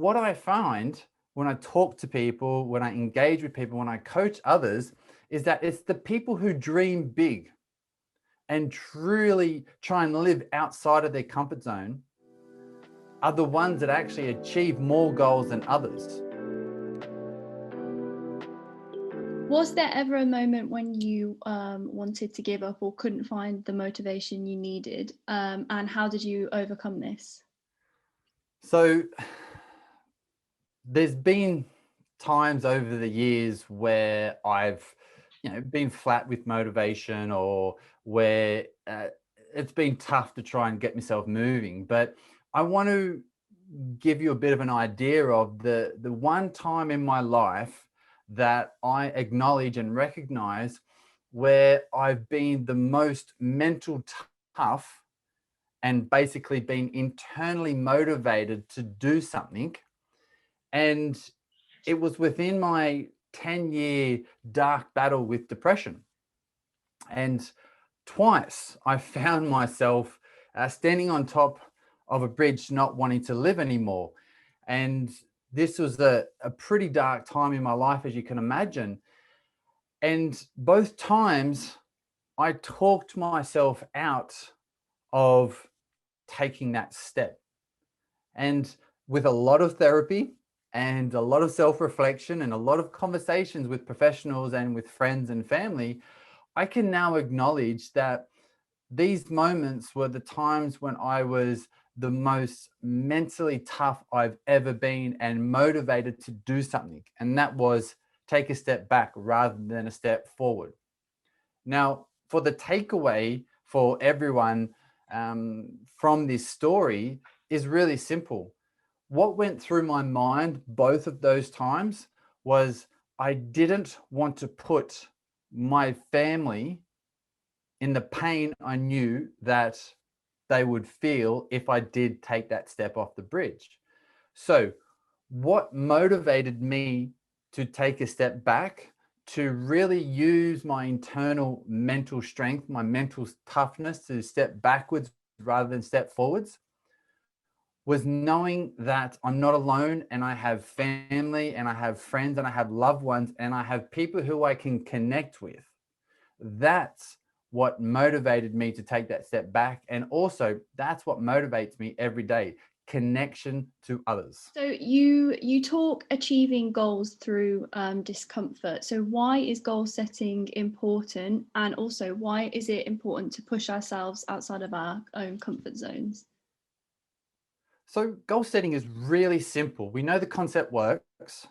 what I find when I talk to people, when I engage with people, when I coach others, is that it's the people who dream big and truly try and live outside of their comfort zone are the ones that actually achieve more goals than others. Was there ever a moment when you wanted to give up or couldn't find the motivation you needed? And how did you overcome this? So there's been times over the years where I've, been flat with motivation, or where it's been tough to try and get myself moving. But I want to give you a bit of an idea of the one time in my life that I acknowledge and recognize where I've been the most mental tough and basically been internally motivated to do something. And it was within my 10-year dark battle with depression. And twice I found myself standing on top of a bridge, not wanting to live anymore. And this was a pretty dark time in my life, as you can imagine. And both times I talked myself out of taking that step. And with a lot of therapy and a lot of self-reflection and a lot of conversations with professionals and with friends and family, I can now acknowledge that these moments were the times when I was the most mentally tough I've ever been and motivated to do something. And that was take a step back rather than a step forward. Now, for the takeaway for everyone from this story is really simple. What went through my mind both of those times was I didn't want to put my family in the pain I knew that they would feel if I did take that step off the bridge. So what motivated me to take a step back, to really use my internal mental strength, my mental toughness to step backwards rather than step forwards, was knowing that I'm not alone, and I have family and I have friends and I have loved ones and I have people who I can connect with. That's what motivated me to take that step back. And also that's what motivates me every day, connection to others. So you talk achieving goals through discomfort. So why is goal setting important? And also, why is it important to push ourselves outside of our own comfort zones? So goal setting is really simple. We know the concept works.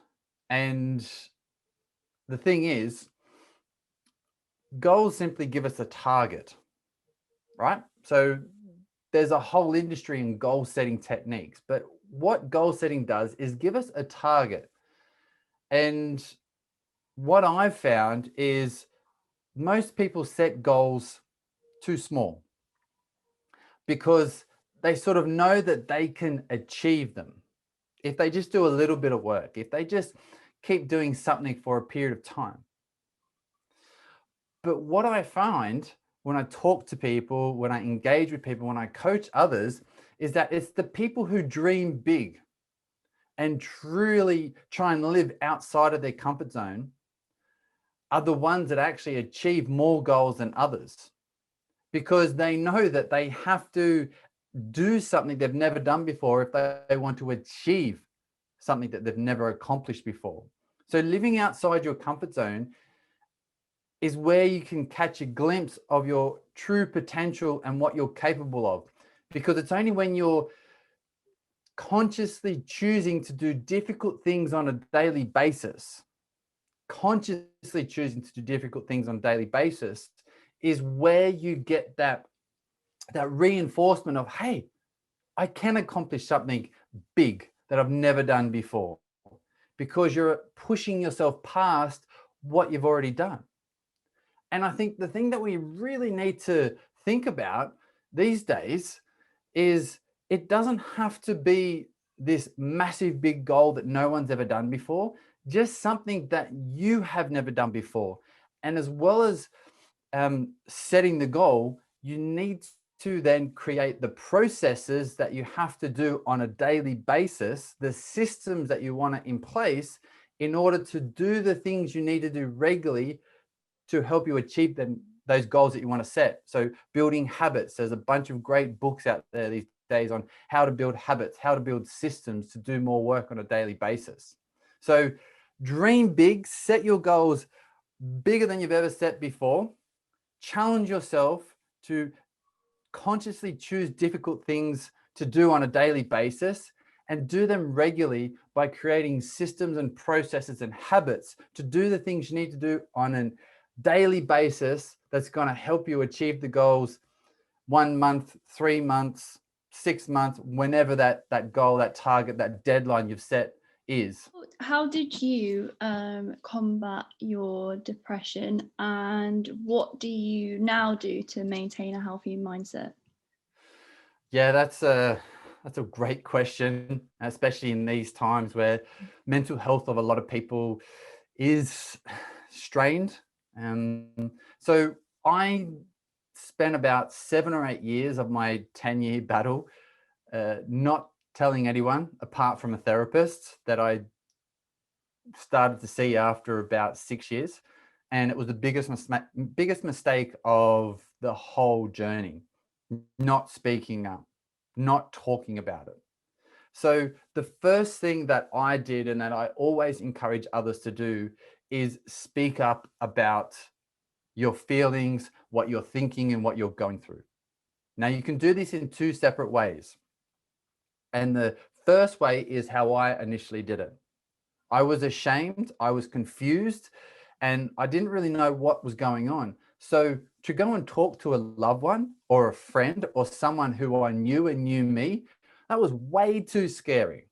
And the thing is, goals simply give us a target, right? So there's a whole industry in goal setting techniques, but what goal setting does is give us a target. And what I've found is most people set goals too small because they sort of know that they can achieve them if they just do a little bit of work, if they just keep doing something for a period of time. But what I find when I talk to people, when I engage with people, when I coach others, is that it's the people who dream big and truly try and live outside of their comfort zone are the ones that actually achieve more goals than others, because they know that they have to do something they've never done before if they want to achieve something that they've never accomplished before. So living outside your comfort zone is where you can catch a glimpse of your true potential and what you're capable of. Because it's only when you're consciously choosing to do difficult things on a daily basis, consciously choosing to do difficult things on a daily basis, is where you get that reinforcement of, hey, I can accomplish something big that I've never done before, because you're pushing yourself past what you've already done. And I think the thing that we really need to think about these days is it doesn't have to be this massive big goal that no one's ever done before, just something that you have never done before. And as well as setting the goal, you need to then create the processes that you have to do on a daily basis, the systems that you want in place in order to do the things you need to do regularly to help you achieve those goals that you want to set. So building habits, there's a bunch of great books out there these days on how to build habits, how to build systems to do more work on a daily basis. So dream big, set your goals bigger than you've ever set before. Challenge yourself to consciously choose difficult things to do on a daily basis and do them regularly by creating systems and processes and habits to do the things you need to do on a daily basis that's going to help you achieve the goals 1 month, 3 months, 6 months, whenever that goal, that target, that deadline you've set is. How did you combat your depression, and what do you now do to maintain a healthy mindset? Yeah, that's a great question, especially in these times where mental health of a lot of people is strained. So I spent about 7 or 8 years of my 10-year battle not telling anyone apart from a therapist that I started to see after about 6 years. And it was the biggest mistake of the whole journey, not speaking up, not talking about it. So the first thing that I did and that I always encourage others to do is speak up about your feelings, what you're thinking, and what you're going through. Now, you can do this in 2 separate ways. And the first way is how I initially did it. I was ashamed, I was confused, and I didn't really know what was going on. So to go and talk to a loved one or a friend or someone who I knew and knew me, that was way too scary.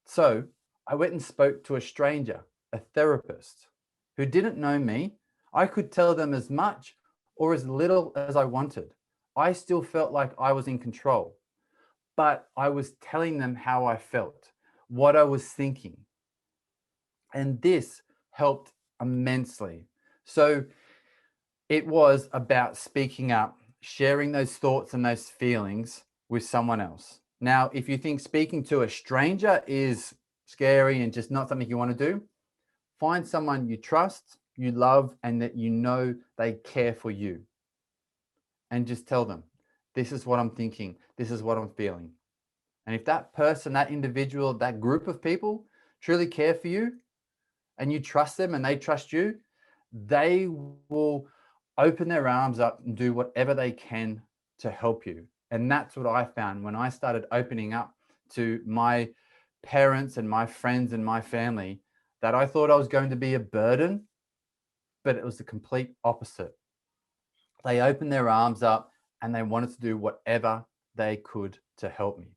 So I went and spoke to a stranger, a therapist who didn't know me. I could tell them as much or as little as I wanted. I still felt like I was in control, but I was telling them how I felt, what I was thinking. And this helped immensely. So it was about speaking up, sharing those thoughts and those feelings with someone else. Now, if you think speaking to a stranger is scary and just not something you want to do, find someone you trust, you love, and that you know they care for you. And just tell them, this is what I'm thinking, this is what I'm feeling. And if that person, that individual, that group of people truly care for you and you trust them and they trust you, they will open their arms up and do whatever they can to help you. And that's what I found when I started opening up to my parents and my friends and my family, that I thought I was going to be a burden, but it was the complete opposite. They opened their arms up and they wanted to do whatever they could to help me.